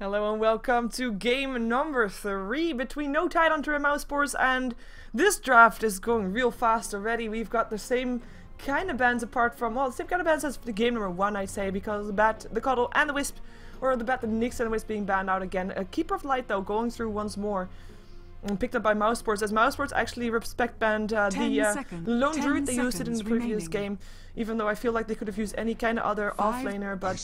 Hello and welcome to game number 3 between No Tidehunter and Mouz, and this draft is going real fast already. We've got the same kind of bands apart from, well, the same kind of bands as the game number 1, I'd say, because the Bat, the Cuddle and the Wisp, or the Bat, the Nix and the Wisp being banned out again. A Keeper of Light though going through once more. And picked up by Mouz, as Mouz actually respect banned the Lone Druid. They used it in the previous game, even though I feel like they could have used any kind of other offlaner, but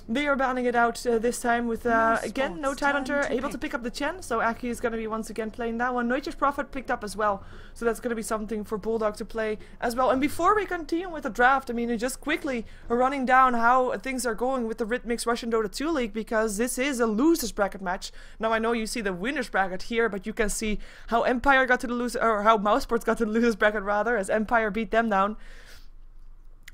they are banning it out this time with, again, No Tidehunter able to pick up the Chen, so Aki is going to be once again playing that one. Nature's Prophet picked up as well, so that's going to be something for Bulldog to play as well. And before we continue with the draft, I mean, just quickly running down how things are going with the Ritmix Russian Dota 2 League, because this is a losers bracket match. Now I know you see the winners bracket here, but you can see how Empire got to the loser, or how Mouz got to the losers bracket rather, as Empire beat them down.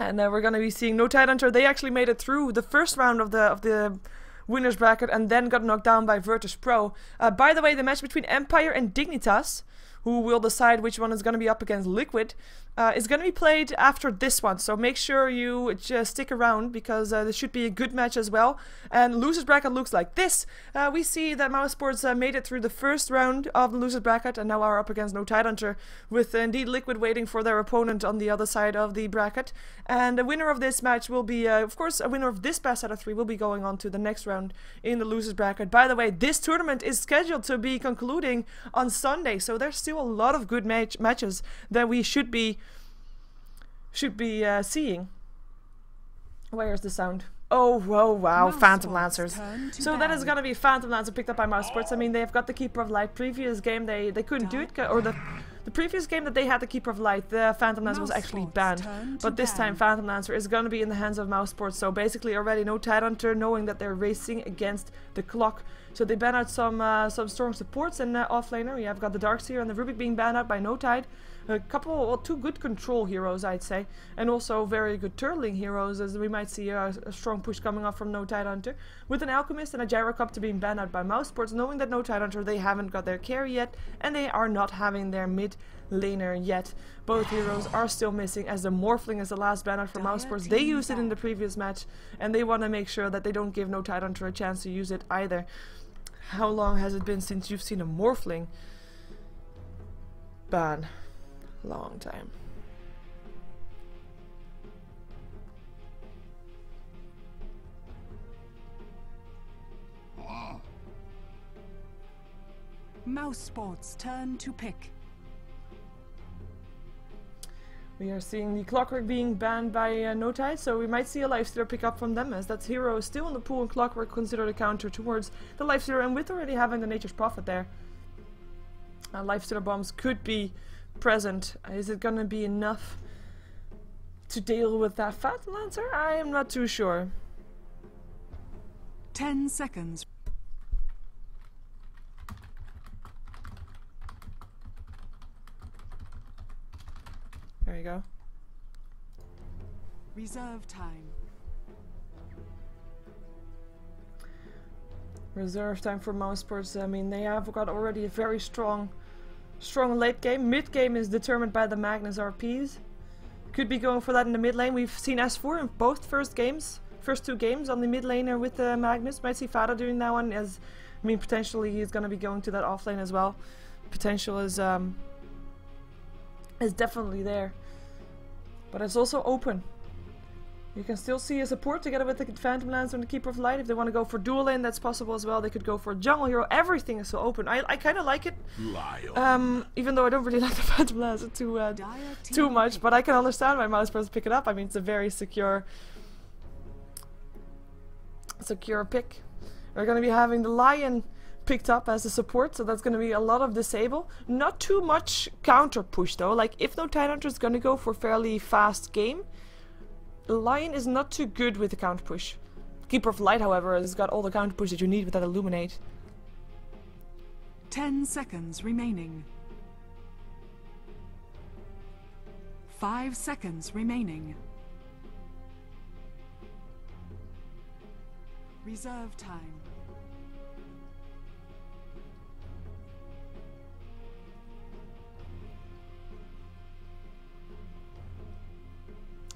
And we're going to be seeing No Tidehunter. They actually made it through the first round of the winners bracket and then got knocked down by Virtus Pro. By the way, the match between Empire and Dignitas, who will decide which one is going to be up against Liquid, is going to be played after this one. So make sure you just stick around, because this should be a good match as well. And losers bracket looks like this. We see that Mouz made it through the first round of the losers bracket and now are up against No Tidehunter, with indeed Liquid waiting for their opponent on the other side of the bracket. And the winner of this match will be, of course, a winner of this best out of 3 will be going on to the next round in the losers bracket. By the way, this tournament is scheduled to be concluding on Sunday, so there's still a lot of good matches that we should be seeing. Where's the sound? Oh, whoa, wow, Phantom Lancers. So that is gonna be Phantom Lancer picked up by Mouz. I mean, they've got the Keeper of Light. Previous game they couldn't do it, or the previous game that they had the Keeper of Light, the Phantom Lancer was actually banned. But this time Phantom Lancer is gonna be in the hands of Mouz. So basically already No Tidehunter, knowing that they're racing against the clock. So they ban out some strong supports in offlaner. We have got the Darkseer and the Rubik being banned out by No Tide. A couple, well, 2 good control heroes, I'd say, and also very good turtling heroes, as we might see a strong push coming off from No Tidehunter, with an Alchemist and a Gyrocopter being banned out by Mouz, knowing that No Tidehunter, they haven't got their carry yet, and they are not having their mid laner yet. Both heroes are still missing, as the Morphling is the last ban out for Mouz. They used it in the previous match, and they want to make sure that they don't give No Tidehunter a chance to use it either. How long has it been since you've seen a Morphling ban? Long time. Mouz turn to pick. We are seeing the Clockwork being banned by No Tide, so we might see a Lifestealer pick up from them, as that hero is still in the pool, and Clockwork considered a counter towards the Lifestealer, and with already having the Nature's Prophet there, Lifestealer bombs could be present. Is it gonna be enough to deal with that Phantom Lancer? I am not too sure. 10 seconds. There you go. Reserve time. Reserve time for Mouz. I mean, they have got already a very strong late game. Mid game is determined by the Magnus RPs. Could be going for that in the mid lane. We've seen S4 in both first 2 games on the mid laner with the Magnus. Might see Fada doing that one, as I mean, potentially he's going to be going to that off lane as well. Potential is definitely there, but it's also open. You can still see a support together with the Phantom Lancer and the Keeper of Light. If they want to go for dual lane, that's possible as well. They could go for a jungle hero. Everything is so open. I kind of like it. Even though I don't really like the Phantom Lancer too much, but I can understand why Mouz pick it up. I mean, it's a very secure pick. We're going to be having the Lion picked up as a support, so that's going to be a lot of disable. Not too much counter push though. Like, if No Tidehunter is going to go for fairly fast game, the Lion is not too good with the counter push. Keeper of Light, however, has got all the counter push that you need with that Illuminate. 10 seconds remaining. 5 seconds remaining. Reserve time.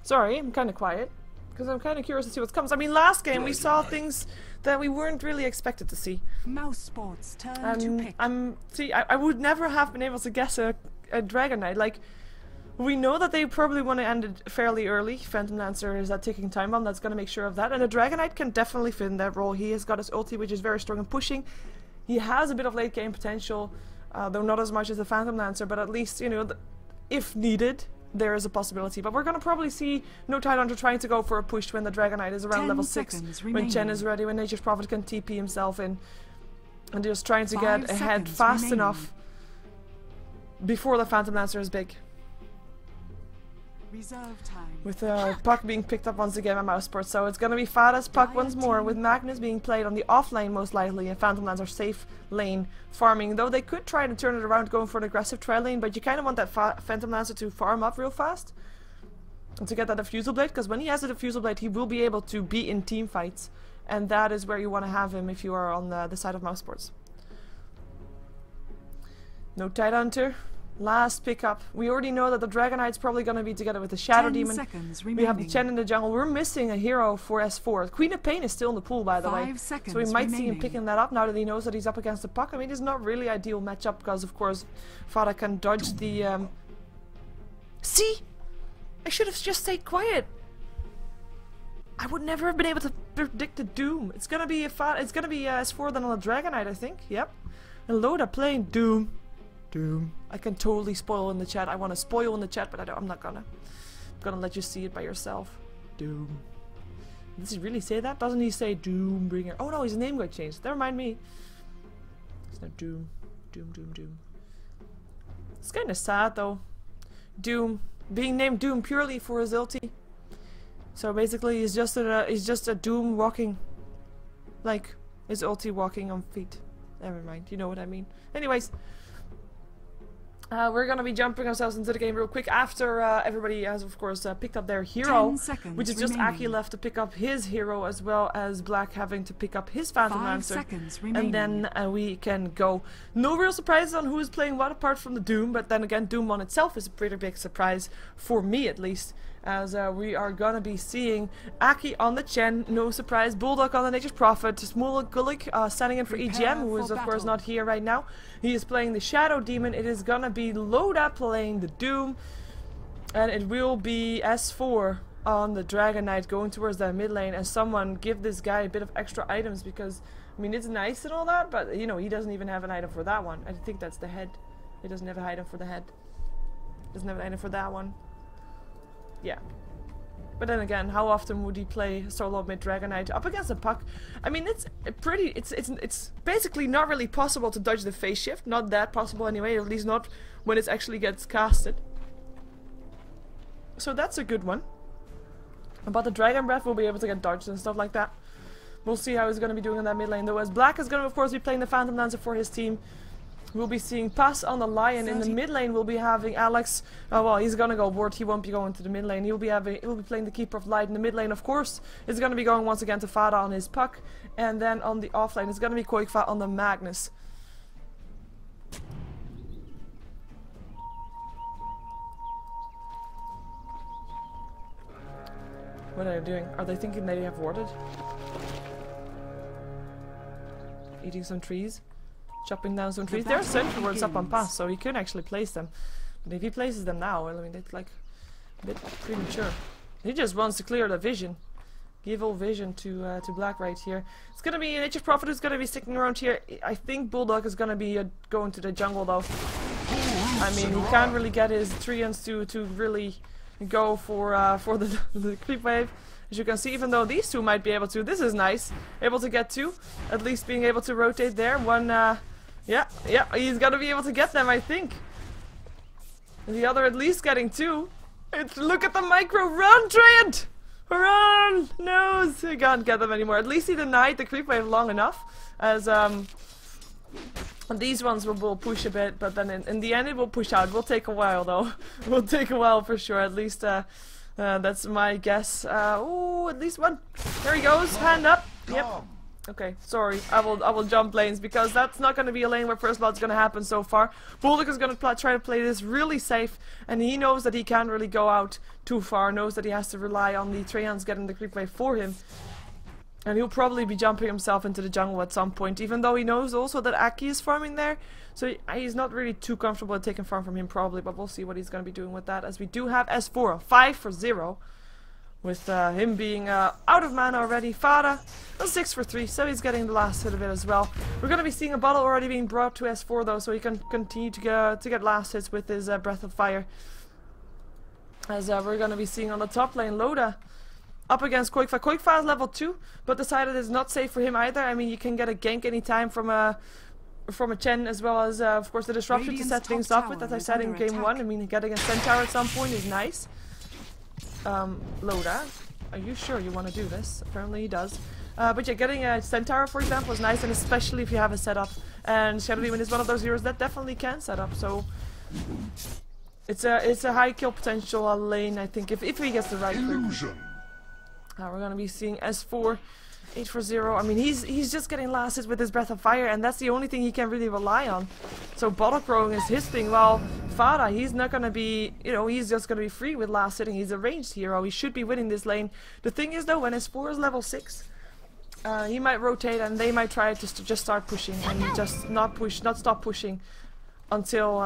Sorry, I'm kind of quiet. Because I'm kind of curious to see what comes. I mean, last game we saw things that we weren't really expected to see. Mouse sports turn to pick. I would never have been able to guess a Dragon Knight. Like, we know that they probably want to end it fairly early. Phantom Lancer is that ticking time bomb that's going to make sure of that. And a Dragon Knight can definitely fit in that role. He has got his ulti, which is very strong and pushing. He has a bit of late game potential, though not as much as the Phantom Lancer, but at least, you know, if needed, there is a possibility. But we're going to probably see No Tidehunter trying to go for a push when the Dragon Knight is around level 6. When Chen is ready, when Nature's Prophet can TP himself in. And just trying to get ahead fast enough before the Phantom Lancer is big. Reserve time. With Puck being picked up once again by Mouse Sports, so it's gonna be Fada's Puck once more, with Magnus being played on the off lane most likely, and Phantom Lancer safe lane farming. Though they could try to turn it around going for an aggressive tri lane, but you kind of want that Phantom Lancer to farm up real fast and to get that Diffusal Blade, because when he has a Diffusal Blade he will be able to be in team fights, and that is where you want to have him if you are on the side of Mouse Sports. No Tidehunter. Last pickup. We already know that the Dragon Knight's probably going to be together with the Shadow Demon. We have the Chen in the jungle. We're missing a hero for S4. Queen of Pain is still in the pool, by the way. So we might see him picking that up now that he knows that he's up against the Puck. I mean, it's not really ideal matchup because, of course, Fada can dodge the... See? I should have just stayed quiet. I would never have been able to predict the Doom. It's gonna be it's gonna be S4 then on the Dragon Knight, I think. Yep. And Loda playing Doom. Doom. I can totally spoil in the chat. I want to spoil in the chat, but I'm not gonna. I'm gonna let you see it by yourself. Doom. Does he really say that? Doesn't he say Doombringer? Oh no, his name got changed. Never mind me. It's not Doom. Doom, Doom, Doom. It's kind of sad though. Doom being named Doom purely for his ulti. So basically, he's just a Doom walking, like his ulti walking on feet. Never mind. You know what I mean. Anyways. We're gonna be jumping ourselves into the game real quick after everybody has, of course, picked up their hero, which is just Aki left to pick up his hero, as well as Black having to pick up his Phantom Lancer, and then we can go. No real surprises on who is playing what apart from the Doom, but then again, Doom on itself is a pretty big surprise for me, at least, as we are gonna be seeing Aki on the Chen, no surprise, Bulldog on the Nature's Prophet, Smolak Gulik standing in for EGM, who is of course not here right now. He is playing the Shadow Demon. It is gonna be Loda playing the Doom, and it will be S4 on the Dragon Knight going towards that mid lane, and someone give this guy a bit of extra items, because I mean it's nice and all that, but you know, he doesn't even have an item for that one. I think that's the head. He doesn't have an item for the head. Doesn't have an item for that one. Yeah. But then again, how often would he play solo mid Dragon Knight up against a Puck? I mean, it's pretty. It's basically not really possible to dodge the phase shift. Not that possible anyway. At least not when it actually gets casted. So that's a good one. But the Dragon Breath will be able to get dodged and stuff like that. We'll see how he's going to be doing in that mid lane. Though, as Black is going to, of course, be playing the Phantom Lancer for his team. We'll be seeing Pass on the Lion. In the mid lane we'll be having Alex. Well, he's gonna go ward. He won't be going to the mid lane. He'll be playing the Keeper of Light in the mid lane, of course. It's gonna be going once again to Fada on his Puck. And then on the off lane it's gonna be Koikfa on the Magnus. What are they doing? Are they thinking they have warded? Eating some trees? Chopping down some trees. There are sentry wards up on Pass, so he could actually place them. But if he places them now, well, I mean, it's like a bit premature. He just wants to clear the vision. Give all vision to Black right here. It's gonna be Nature's Prophet who's gonna be sticking around here. I think Bulldog is gonna be going to the jungle though. I mean, he can't really get his Treants to really go for the creep wave. As you can see, even though these two might be able to, this is nice. Able to get two, at least being able to rotate there. One, yeah, he's gonna be able to get them, I think. And the other at least getting two. Look at the micro, run, Treant! Run! No, he can't get them anymore. At least he denied the creep wave long enough, as these ones will push a bit, but then in the end it will push out. Will take a while though. Will take a while for sure. At least that's my guess. Oh, at least one. There he goes. Hand up. Yep. Okay, sorry, I will jump lanes because that's not going to be a lane where first blood's going to happen so far. Bulldog is going to try to play this really safe, and he knows that he can't really go out too far, knows that he has to rely on the Treyans getting the creep wave for him. And he'll probably be jumping himself into the jungle at some point, even though he knows also that Aki is farming there. So he's not really too comfortable at taking farm from him probably, but we'll see what he's going to be doing with that, as we do have S4, 5 for 0. With him being out of mana already. Fada, 6 for 3, so he's getting the last hit of it as well. We're going to be seeing a bottle already being brought to S4 though, so he can continue to get last hits with his Breath of Fire. As we're going to be seeing on the top lane, Loda up against Koikfa. Koikfa is level 2, but decided it's not safe for him either. I mean, you can get a gank anytime from a Chen, as well as of course the disruption Radiant's to set things up with, as I said in game attack. 1. I mean, getting a Centaur at some point is nice. Loda, are you sure you want to do this? Apparently he does. But yeah, getting a Centaur, for example, is nice, and especially if you have a setup. And Shadow Demon is one of those heroes that definitely can set up, so it's a high kill potential lane, I think, if he gets the right group. We're gonna be seeing S4, 8 for 0. I mean, he's just getting last hits with his Breath of Fire, and that's the only thing he can really rely on. So bottle growing is his thing, while Fada, he's not gonna be, you know, he's just gonna be free with last hitting. He's a ranged hero. He should be winning this lane. The thing is though, when S4 is level 6, he might rotate and they might try to just start pushing and just not stop pushing until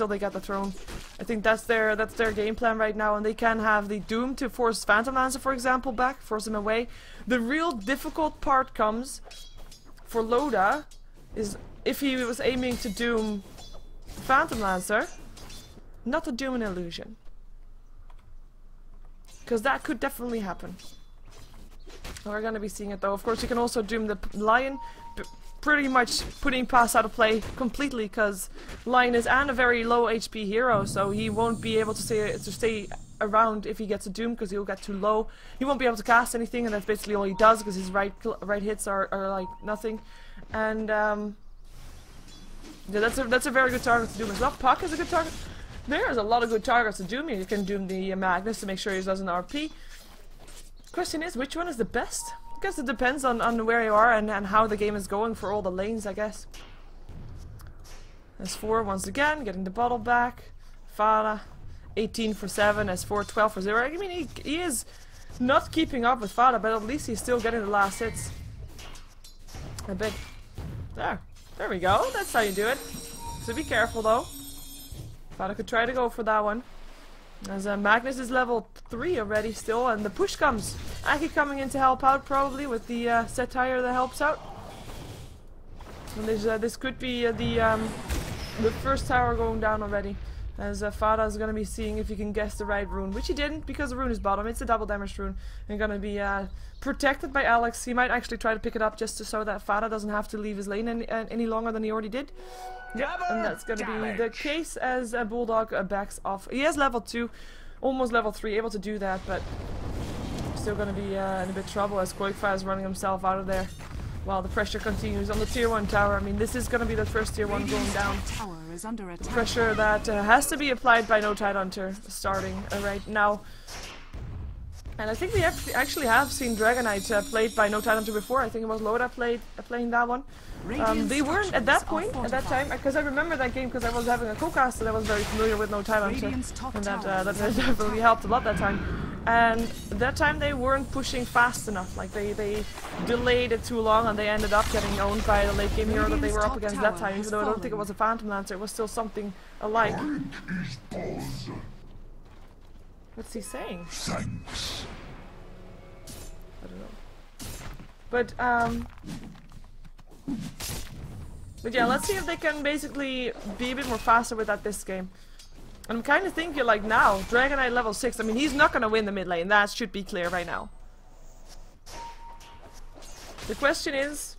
they get the throne. I think that's their game plan right now, and they can have the Doom to force Phantom Lancer, for example, back, force him away. The real difficult part comes for Loda is if he was aiming to Doom Phantom Lancer, not to Doom an Illusion, because that could definitely happen. We're gonna be seeing it though. Of course, you can also Doom the Lion, pretty much putting Pass out of play completely, because Lion is a very low HP hero, so he won't be able to stay around if he gets a Doom, because he'll get too low. He won't be able to cast anything, and that's basically all he does, because his right hits are like nothing. And yeah, that's a very good target to Doom as well. Puck is a good target. There's a lot of good targets to Doom here. You can Doom the Magnus to make sure he doesn't RP. Question is, which one is the best? I guess it depends on where you are and how the game is going for all the lanes, I guess. S4 once again, getting the bottle back. Fada, 18 for 7, S4, 12 for 0. I mean, he is not keeping up with Fada, but at least he's still getting the last hits. A bit. There we go. That's how you do it. So be careful though. Fada could try to go for that one. As Magnus is level 3 already still, and the push comes. Aki coming in to help out probably with the satire that helps out. And this could be the first tower going down already. As Fada is going to be seeing if he can guess the right rune, which he didn't because the rune is bottom. It's a double damage rune, and going to be protected by Alex. He might actually try to pick it up just so that Fada doesn't have to leave his lane any longer than he already did. Yeah, and that's going to be the case as Bulldog backs off. He has level 2, almost level 3, able to do that, but still going to be in a bit of trouble as Koikfa is running himself out of there. While the pressure continues on the tier 1 tower. I mean, this is going to be the first tier 1 going down. Tower is under attack. Pressure that has to be applied by No Tidehunter starting right now. And I think we actually have seen Dragonite played by No Tidehunter before. I think it was Loda playing that one. They weren't at that point, at that time, because I remember that game because I was having a co-caster that was very familiar with No Tidehunter. And that definitely helped a lot that time. And that time they weren't pushing fast enough, like they delayed it too long and they ended up getting owned by the late game hero that they were up against that time, even though I don't think it was a Phantom Lancer, it was still something alike. What's he saying? Thanks. I don't know. But yeah, let's see if they can basically be a bit more faster with that this game. I'm kind of thinking like now, Dragonite level 6, I mean he's not going to win the mid lane, that should be clear right now. The question is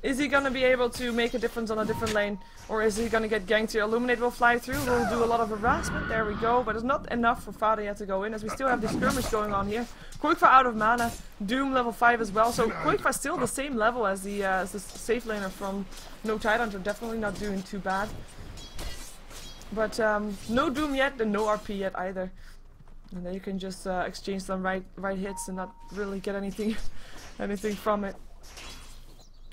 he going to be able to make a difference on a different lane? Or is he going to get ganked here? Illuminate will fly through, we'll do a lot of harassment, there we go. But it's not enough for Fada yet to go in, as we still have the skirmish going on here. Koikfa out of mana, Doom level 5 as well. So Koikfa still the same level as the safe laner from No Tidehunter, definitely not doing too bad. But no Doom yet and no RP yet either. And then you can just exchange some right hits and not really get anything from it.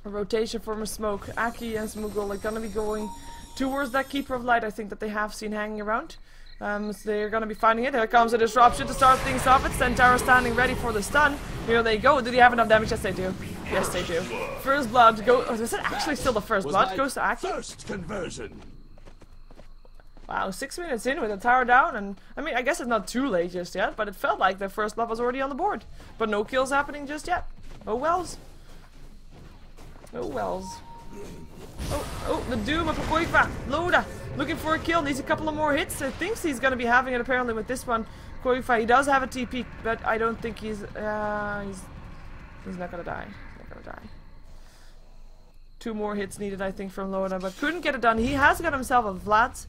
A rotation from a smoke. Aki and Smuggle are gonna be going towards that Keeper of Light, I think, that they have seen hanging around. So they're gonna be finding it. Here comes a disruption to start things off. It's Centaur standing ready for the stun. Here they go. Do they have enough damage? Yes, they do. Yes, they do. First blood. Go. Oh, is it actually still the first blood? Goes to Aki. First conversion. Wow, 6 minutes in with the tower down, and I mean, I guess it's not too late just yet, but it felt like the first blood was already on the board. But no kills happening just yet. Oh wells. Oh wells. Oh, the Doom of Koiva. Loda. Looking for a kill. Needs a couple of more hits. Thinks he's going to be having it apparently with this one. Koiva, he does have a TP, but I don't think he's not going to die. He's not going to die. 2 more hits needed, I think, from Loda, but couldn't get it done. He has got himself a Vlad.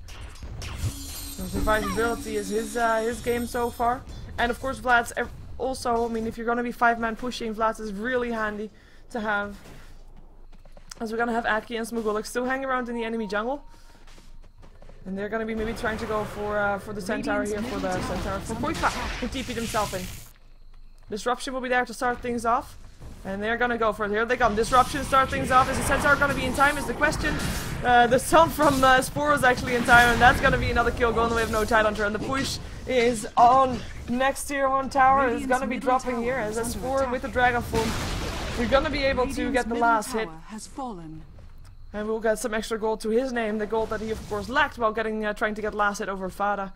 Survivability is his game so far. And of course, Vlad's also, I mean, if you're going to be 5-man pushing, Vlad's is really handy to have. As we're gonna have Aki and Smugolek still hang around in the enemy jungle. And they're gonna be maybe trying to go for the Centaur here, for the Centaur. For Koiva, who TP'd himself in. Disruption will be there to start things off. And they're gonna go for it. Here they come. Disruption start things off. Is the Centaur gonna be in time is the question. The stun from Spore is actually in time, and that's gonna be another kill going the way of No Tidehunter. And the push is on next tier 1 tower. Is gonna be dropping here as a Spore with the Dragon form. We're gonna be able to get the last hit. And we'll get some extra gold to his name, the gold that he of course lacked while getting trying to get last hit over Fada.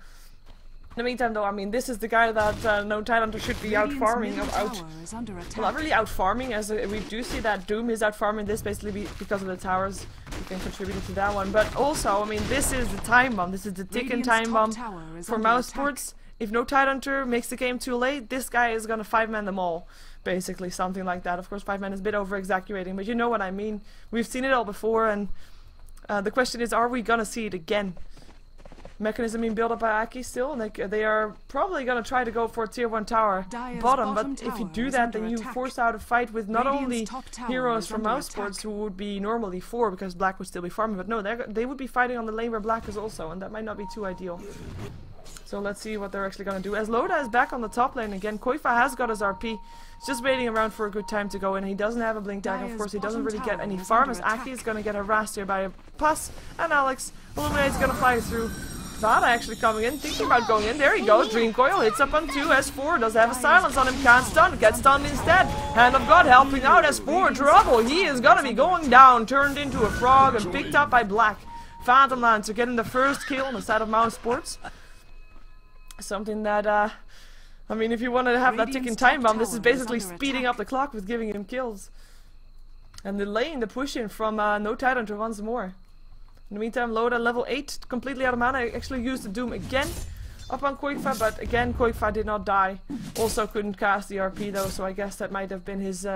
In the meantime though, I mean, this is the guy that No Tidehunter should be out farming. Well, not really out farming, as we do see that Doom is out farming this basically because of the towers. You can contribute to that one. But also, I mean, this is the time bomb. This is the ticking time bomb for Mouse Sports. If No Tidehunter makes the game too late, this guy is gonna 5-man them all. Basically, something like that. Of course, 5-man is a bit over-exaggerating, but you know what I mean. We've seen it all before, and the question is, are we gonna see it again? Mechanism being built up by Aki still, and they are probably gonna try to go for a tier 1 tower bottom, but if you do that, then you force out a fight with not only heroes from Mouse Sports, who would be normally 4, because Black would still be farming, but no, they would be fighting on the lane where Black is also, and that might not be too ideal. So let's see what they're actually gonna do. As Loda is back on the top lane again, Koiva has got his RP. He's just waiting around for a good time to go in. He doesn't have a blink tag, of course he doesn't really get any farm, as Aki is gonna get harassed here by a Puss, and Alex. Illuminate's gonna fly through. Vada actually coming in, thinking about going in. There he goes, Dream Coil hits up on 2. S4 does have a silence on him, can't stun, gets stunned instead. Hand of God helping out S4, trouble. He is gonna be going down, turned into a frog and picked up by Black. Phantom Lancer getting the first kill on the side of Mouse Sports. Something that, I mean, if you want to have that ticking time bomb, this is basically speeding up the clock with giving him kills. And delaying the push in from No Tidehunter once more. In the meantime, Loda level 8, completely out of mana. I actually used the Doom again up on Koiva, but again, Koiva did not die. Also couldn't cast the RP though, so I guess that might have been his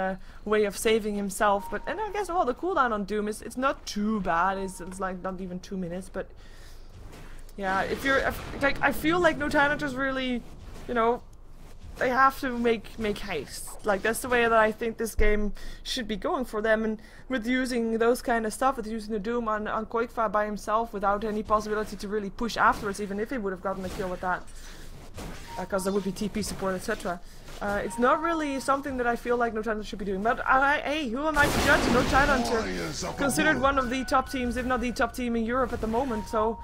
way of saving himself. But, and I guess, well, the cooldown on Doom is, it's not too bad. It's like not even 2 minutes, but yeah, if you're, like, I feel like No Tidehunter's really, you know, they have to make haste. Like, that's the way that I think this game should be going for them. And with using those kind of stuff, with using the Doom on Koiva by himself without any possibility to really push afterwards, even if he would have gotten a kill with that, because there would be TP support, etc. It's not really something that I feel like No Tidehunter should be doing. But hey, who am I to judge? No Tidehunter considered one of the top teams, if not the top team in Europe at the moment. So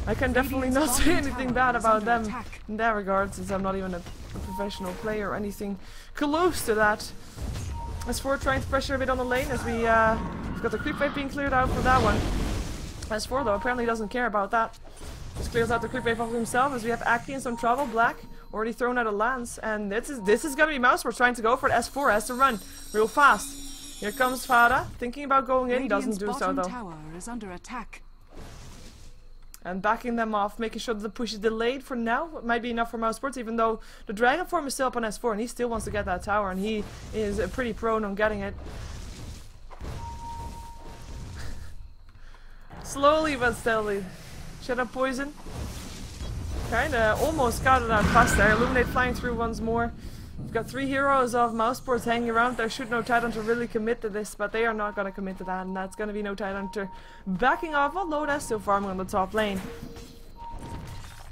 I can definitely not say anything bad about them in that regard, since I'm not even a professional player or anything close to that. S4 trying to pressure a bit on the lane as we've got the creep wave being cleared out for that one. S4 though apparently doesn't care about that. Just clears out the creep wave of himself as we have Aki in some trouble. Black already thrown out a lance, and this is gonna be Mouse. We're trying to go for it. S4 has to run real fast. Here comes Fada, thinking about going in, doesn't do so though. Tower is under attack. And backing them off, making sure that the push is delayed for now. It might be enough for Mouse Sports, even though the Dragon form is still up on S4 and he still wants to get that tower, and he is pretty prone on getting it. Slowly but steadily. Shadow Poison. Kinda almost got it out fast there. Illuminate flying through once more. We've got 3 heroes of Mouse Sports hanging around. There should No Tidehunter really commit to this, but they are not going to commit to that, and that's going to be No Tidehunter backing off, while Loda still farming on the top lane.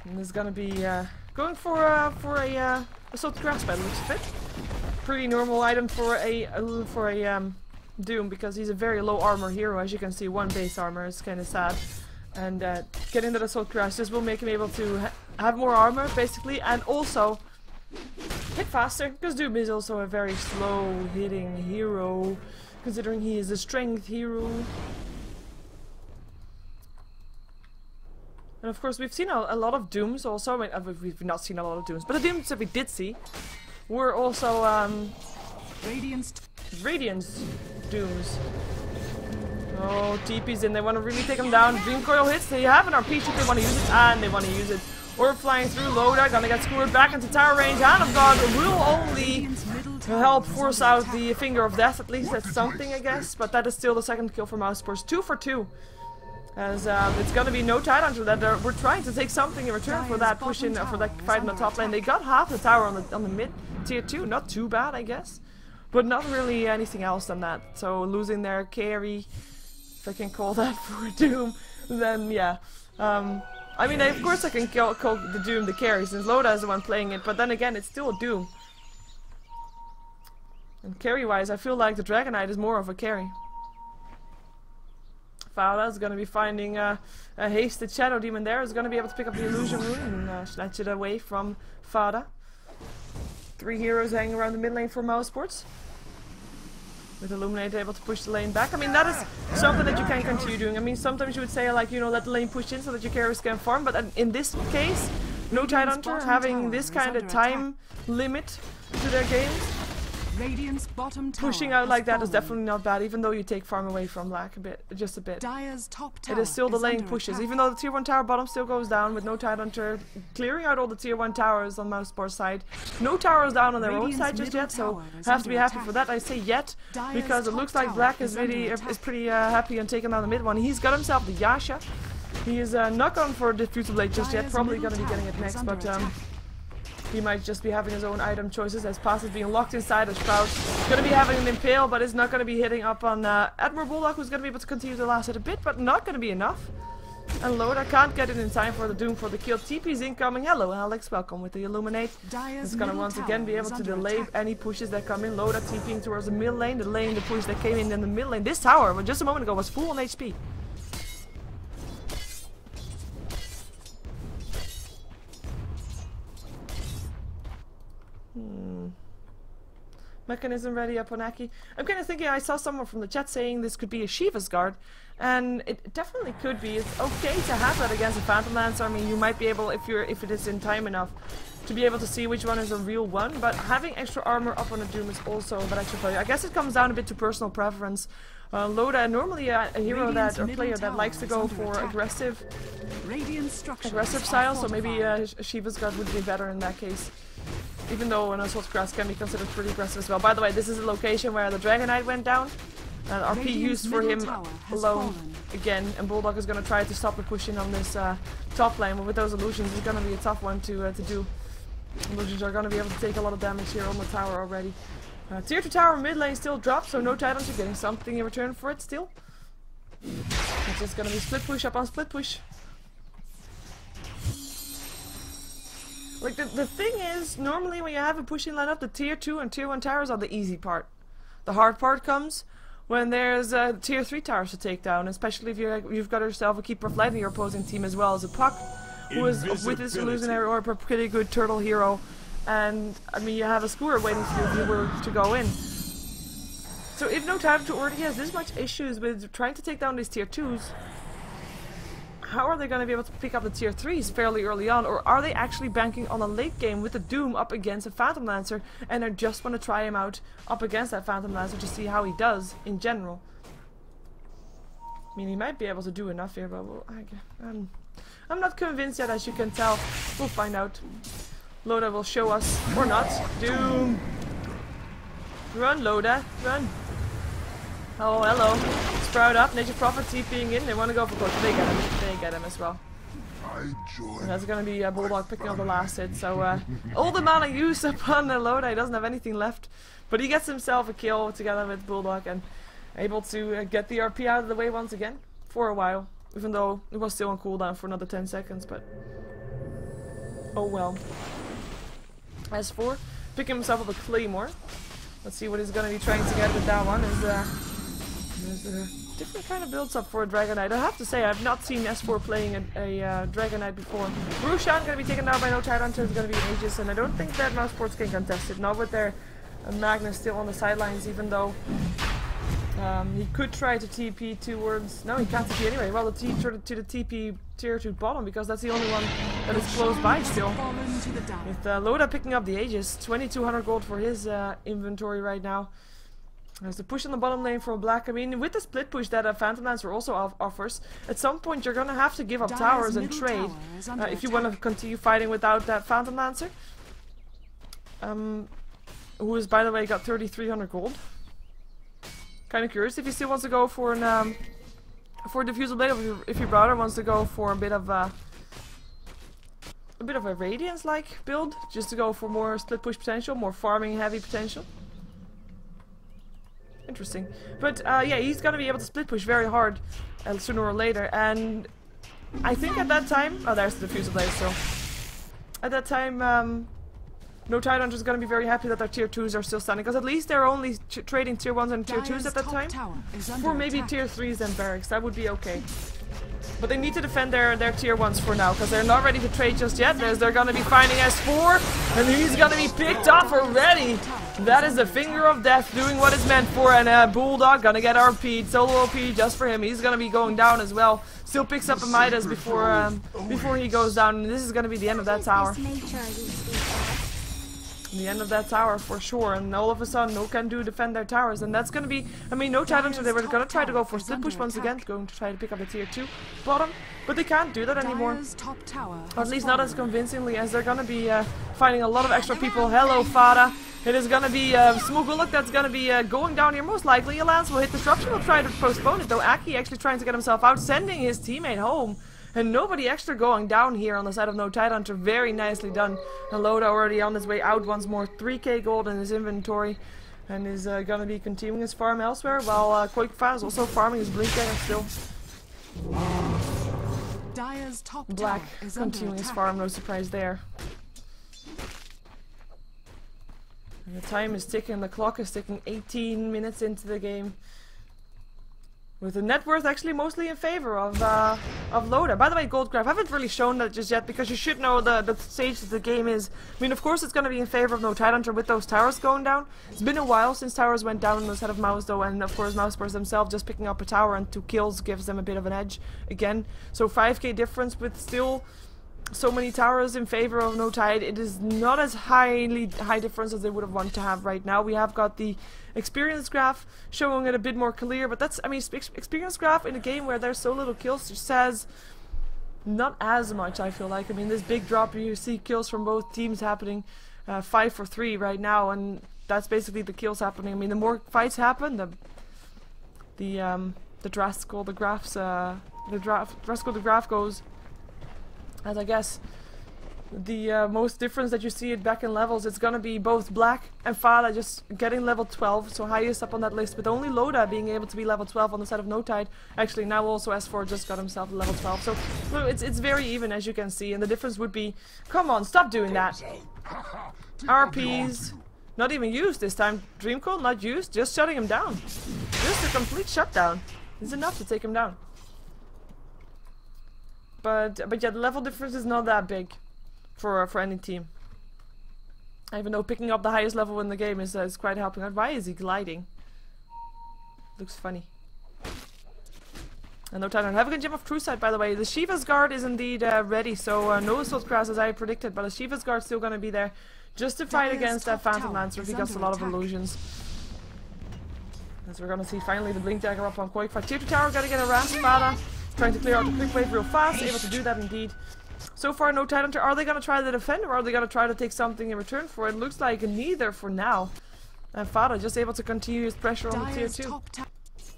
And there's going to be going for a Assault Grass by the looks of it. Pretty normal item for a Doom, because he's a very low armor hero. As you can see, 1 base armor is kind of sad. And getting that assault crash just will make him able to have more armor, basically, and also hit faster, because Doom is also a very slow hitting hero, considering he is a strength hero. And of course we've seen a lot of Dooms also. I mean, we've not seen a lot of Dooms, but the Dooms that we did see were also Radiance Dooms. Oh, TP's in, they want to really take him down. Dream Coil hits, they have an RP chip, they want to use it, and they want to use it. Orb flying through, Loda gonna get skewered back into tower range. Hand of God will only help force out the Finger of Death, at least that's something, I guess. But that is still the second kill for Mouse Sports, 2 for 2. As it's gonna be no Tidehunter that we're trying to take something in return for that push in, for that fight in the top lane. They got half the tower on the mid tier 2, not too bad, I guess. But not really anything else than that. So losing their carry, if I can call that for Doom, then yeah. I mean, of course I can call the Doom the carry, since Loda is the one playing it, but then again, it's still a Doom. And carry-wise, I feel like the Dragonite is more of a carry. Fauda is going to be finding a hasted Shadow Demon there, is going to be able to pick up the Illusion Rune and snatch it away from Fauda. 3 heroes hanging around the mid lane for Mouse Sports. With Illuminate able to push the lane back. I mean, that is something that you can continue doing. I mean, sometimes you would say, like, you know, let the lane push in so that your carriers can farm, but in this case, no Tidehunter having this kind of time limit to their games, pushing out like that is definitely not bad, even though you take farm away from Black a bit, just a bit. It is still the lane pushes, even though the tier 1 tower bottom still goes down with no Tidehunter clearing out all the tier 1 towers on Mouse Sports side. No towers down on their own side just yet, so have to be happy for that. I say yet, because it looks like Black is really pretty happy on taking down the mid one. He's got himself the Yasha. He is not going for Diffusal Blade just yet, probably going to be getting it next, but he might just be having his own item choices, as Pass is being locked inside a Shroud. Going to be having an Impale, but is not going to be hitting up on Admiral Bulldog, who's going to be able to continue to last it a bit, but not going to be enough. And Loda can't get it in time for the Doom for the kill. TP's incoming. Hello Alex, welcome with the Illuminate. It's going to once again be able to delay any pushes that come in. Loda TPing towards the mid lane, the push that came in the mid lane. This tower, but just a moment ago, was full on HP. Mechanism ready up on Aki. I'm kind of thinking, I saw someone from the chat saying this could be a Sheeva's guard, and it definitely could be. It's okay to have that against a Phantom Lancer. I mean, you might be able, if it is in time enough, to be able to see which one is a real one, but having extra armor up on a Doom is also an extra value. I guess it comes down a bit to personal preference. Loda, normally a hero that, or player that likes to go for aggressive style, so maybe Sheeva's guard would be better in that case. Even though an Assault Grass can be considered pretty aggressive as well. By the way, this is a location where the Dragonite went down. RP used for him alone again, and Bulldog is going to try to stop the pushing on this top lane, but with those illusions it's going to be a tough one to do. Illusions are going to be able to take a lot of damage here on the tower already. Tier 2 tower mid lane still dropped, so no Tidehunter getting something in return for it still. It's just going to be split push up on split push. Like, the thing is, normally when you have a pushing lineup, the tier 2 and tier 1 towers are the easy part. The hard part comes when there's tier 3 towers to take down, especially if you've got yourself a Keeper of Light in your opposing team, as well as a Puck, who is with his Illusionary Orb a pretty good turtle hero. And, I mean, you have a Skewer waiting for you if you were to go in. So if no Tidehunter already has this much issues with trying to take down these tier 2s, how are they going to be able to pick up the tier 3s fairly early on? Or are they actually banking on a late game with the Doom up against a Phantom Lancer, and they just want to try him out up against that Phantom Lancer to see how he does in general? I mean, he might be able to do enough here, but I'm not convinced yet, as you can tell. We'll find out. Loda will show us, or not. Doom! Run, Loda, run! Oh, hello. Sprout up, Nature Prophet TPing in. They want to go for close. They get him. They get him as well. And that's going to be Bulldog picking up the last hit. So, all the mana used upon Loda. He doesn't have anything left. But he gets himself a kill together with Bulldog and able to get the RP out of the way once again. For a while. Even though it was still on cooldown for another 10 seconds. But, oh well. As for picking himself up a Claymore. Let's see what he's going to be trying to get with that one. Is There's a different kind of builds up for a Dragon Knight. I have to say, I've not seen S4 playing a Dragon Knight before. Roshan going to be taken down by no Tidehunter. It's going to be Aegis, and I don't think that Mouse Sports can contest it. Not with their Magnus still on the sidelines, even though he could try to TP towards... No, he can't TP anyway. Well, to the TP tier 2 bottom, because that's the only one that is close by still. With Loda picking up the Aegis. 2200 gold for his inventory right now. There's the push in the bottom lane for Black. I mean, with the split push that Phantom Lancer also offers, at some point you're gonna have to give up towers and trade if you want to continue fighting without that Phantom Lancer. Who has, by the way, got 3300 gold. Kind of curious if he still wants to go for an for Diffusal Blade, or if your brother wants to go for a bit of a Radiance-like build, just to go for more split push potential, more farming heavy potential. Interesting. But yeah, he's gonna be able to split push very hard sooner or later, and I think at that time... Oh, there's the Diffusal Blade still. At that time, no Tidehunter is going to be very happy that their tier 2s are still standing, because at least they're only trading tier 1s and tier 2s at that time. For maybe tier 3s and barracks, that would be okay. But they need to defend their tier 1s for now, because they're not ready to trade just yet. They're going to be finding S4, and he's going to be picked off already. That is the finger of death doing what it's meant for, and Bulldog going to get RP'd, solo OP just for him. He's going to be going down as well. Still picks up a Midas before he goes down, and this is going to be the end of that tower. The end of that tower for sure, and all of a sudden no can do defend their towers, and that's gonna be, I mean, no Tidehunter, they were gonna try to go for split push once again, going to try to pick up the tier 2 bottom, but they can't do that anymore, or at least not as convincingly, as they're gonna be finding a lot of extra people. Hello Fada, it is gonna be Smuguluk that's gonna be going down here most likely. Alance will hit disruption, will try to postpone it though. Aki actually trying to get himself out, sending his teammate home. And nobody extra going down here on the side of no Tidehunter. Very nicely done. And Loda already on his way out once more. 3k gold in his inventory. And is going to be continuing his farm elsewhere. While Quakefan is also farming his Blinkdagger still. Black continuing his farm. No surprise there. And the time is ticking. The clock is ticking. 18 minutes into the game. With the net worth actually mostly in favor of Loda. By the way, Goldcraft, I haven't really shown that just yet, because you should know the stage that the game is. I mean, of course it's going to be in favor of no Tidehunter with those towers going down. It's been a while since towers went down on the side of Mouz though, and of course Mousepers themselves just picking up a tower and 2 kills gives them a bit of an edge again. So 5k difference with still so many towers in favor of no Tide. It is not as high difference as they would have wanted to have right now. We have got the experience graph showing it a bit more clear, but that's, I mean, experience graph in a game where there's so little kills just says not as much, I feel like. I mean, this big drop, you see kills from both teams happening 5 for 3 right now, and that's basically the kills happening. I mean, the more fights happen, the drastical the graph goes. As I guess the most difference that you see it back in levels, it's gonna be both Black and Fada just getting level 12, so highest up on that list, with only Loda being able to be level 12 on the side of no Tide. Actually, now also S4 just got himself level 12, so it's very even, as you can see, and the difference would be, come on, stop doing that. RPs, not even used this time. Dreamcold not used, just shutting him down. Just a complete shutdown is enough to take him down. But yeah, the level difference is not that big for any team. Even though picking up the highest level in the game is quite helping out. Why is he gliding? Looks funny. And no time. Have a good gem of True Sight, by the way. The Sheeva's Guard is indeed ready, so no Assault Crash as I predicted, but the Sheeva's Guard still going to be there just to fight against that Phantom Lancer if he gets a lot of illusions. As we're going to see finally the Blink Dagger up on Quake. Tier 2 tower got to get around Spada. Trying to clear out the quick wave real fast, able to do that indeed. So far, no Tidehunter. Are they going to try to defend, or are they going to try to take something in return for it? Looks like neither for now. And Fada just able to continue his pressure on the tier 2.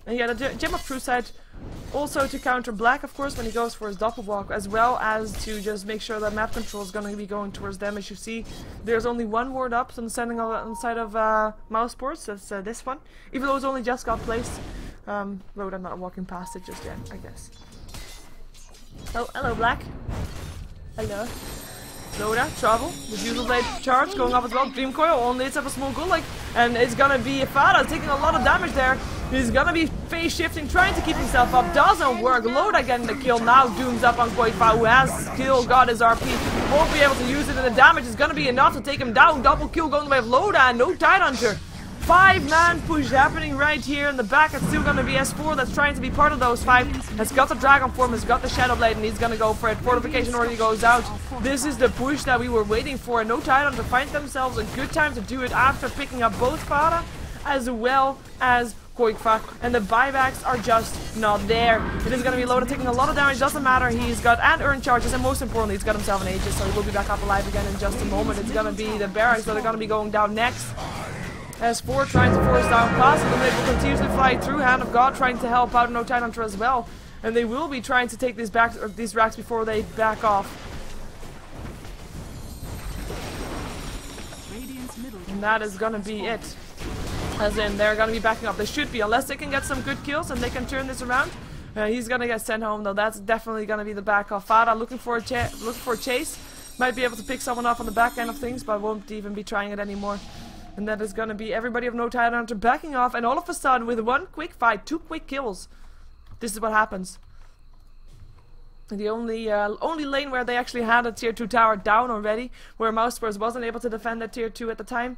And yeah, the Gem of True Sight also to counter Black, of course, when he goes for his doppelwalk, as well as to just make sure that map control is going to be going towards them. As you see, there's only one ward up on the side of Mouse Sports. That's this one, even though it's only just got placed. Road, I'm not walking past it just yet, I guess. Oh, hello, Black. Hello. Loda, Trouble, the Diffusal Blade charge going up as well. Dream Coil only hits up a small goal, like, and it's gonna be Fada taking a lot of damage there. He's gonna be phase shifting, trying to keep himself up. Doesn't work. Loda getting the kill. Now Doom's up on Koifa, who has still got his RP. Won't be able to use it, and the damage is gonna be enough to take him down. Double kill going the way of Loda, and no Tidehunter. 5-man push happening right here in the back. It's still gonna be S4 that's trying to be part of those 5. Has got the Dragon form, has got the Shadow Blade, and he's gonna go for it. Fortification already goes out. This is the push that we were waiting for. No Tidehunter find themselves a good time to do it after picking up both Farah as well as Koikfa, and the buybacks are just not there. It is going to be Loda taking a lot of damage, doesn't matter. He's got and earn charges, and most importantly, he's got himself an Aegis, so he will be back up alive again in just a moment. It's going to be the barracks that are going to be going down next. S4 trying to force down past, and they will continuously fly through. Hand of God trying to help out No Tidehunter as well, and they will be trying to take these racks before they back off. And that is going to be it. As in, they're going to be backing up. They should be, unless they can get some good kills and they can turn this around. He's going to get sent home, though. That's definitely going to be the back off. Farah looking for a chase. Might be able to pick someone off on the back end of things, but won't even be trying it anymore. And that is going to be everybody of No Tidehunter backing off. And all of a sudden, with one quick fight, 2 quick kills, this is what happens. The only lane where they actually had a tier 2 tower down already, where Mouz wasn't able to defend that tier 2 at the time.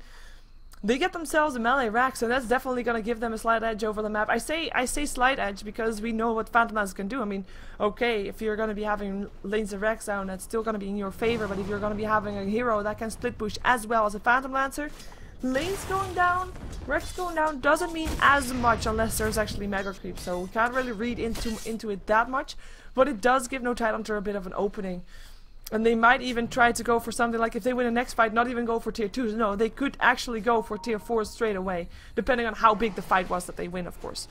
They get themselves a melee racks, and that's definitely going to give them a slight edge over the map. I say slight edge because we know what Phantom Lance can do. I mean, okay, if you're going to be having lanes of racks down, that's still going to be in your favor. But if you're going to be having a hero that can split push as well as a Phantom Lancer, lanes going down, racks going down doesn't mean as much unless there's actually mega creep. So we can't really read into it that much, but it does give No Tidehunter a bit of an opening. And they might even try to go for something like, if they win the next fight, not even go for tier 2s. No, they could actually go for tier 4s straight away, depending on how big the fight was that they win, of course.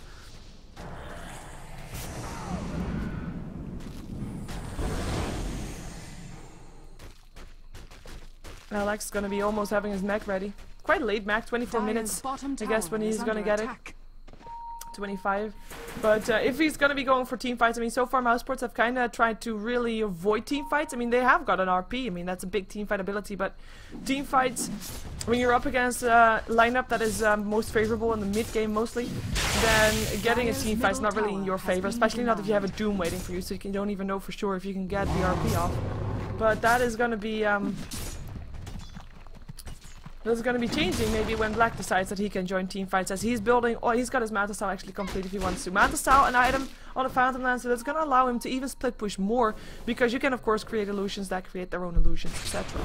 Alex is going to be almost having his mech ready. Quite late mech, 24 minutes, I guess, when he's going to get it. 25. But if he's going to be going for team fights, I mean, so far Mouz have kind of tried to really avoid team fights. I mean, they have got an RP. I mean, that's a big team fight ability, but team fights, when you're up against a lineup that is most favorable in the mid game mostly, then getting a team fight is not really in your favor, especially not if you have a Doom waiting for you, so you don't even know for sure if you can get the RP off. But that is going to be changing maybe when Black decides that he can join team fights, as he's building, oh, he's got his Manta Style actually complete if he wants to. Manta Style, an item on a Phantom Lancer that's going to allow him to even split push more, because you can of course create illusions that create their own illusions, etc.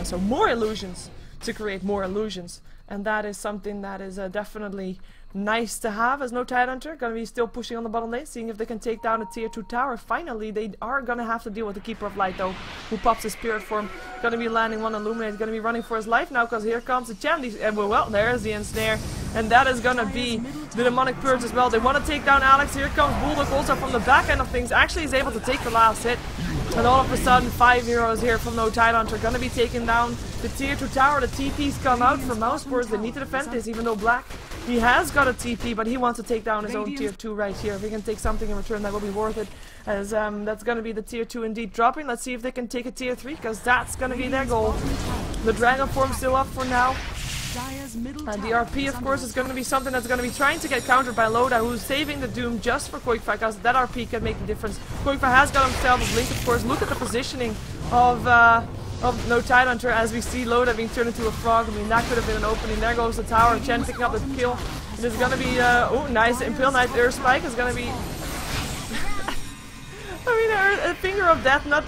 So more illusions to create more illusions, and that is something that is definitely nice to have as No Tidehunter. Gonna be still pushing on the bottom lane, seeing if they can take down a tier 2 tower. Finally, they are gonna have to deal with the Keeper of Light though, who pops his spirit form. Gonna be landing one Illuminate, gonna be running for his life now, because here comes the Champ. Well, there's the ensnare, and that is gonna be the Demonic Purge as well. They want to take down Alex. Here comes Bulldog also from the back end of things. Actually is able to take the last hit. And all of a sudden, 5 heroes here from No Tidehunter gonna be taking down the tier 2 tower. The TP's come out for Mouz. They need to defend this, even though Black, he has got a TP, but he wants to take down his own tier 2 right here. If he can take something in return, that will be worth it. As that's gonna be the tier 2 indeed dropping. Let's see if they can take a tier 3, because that's gonna be their goal. The Dragon form still up for now. And the RP, of course, is going to be something that's going to be trying to get countered by Loda, who's saving the Doom just for Koikfa, because that RP can make the difference. Koikfa has got himself a blink, of course. Look at the positioning of No Tidehunter as we see Loda being turned into a frog. I mean, that could have been an opening. There goes the tower. Chen picking up the kill. It is going to be, oh, nice. Impale Knight Earth Spike is going to be... I mean, a finger of death, not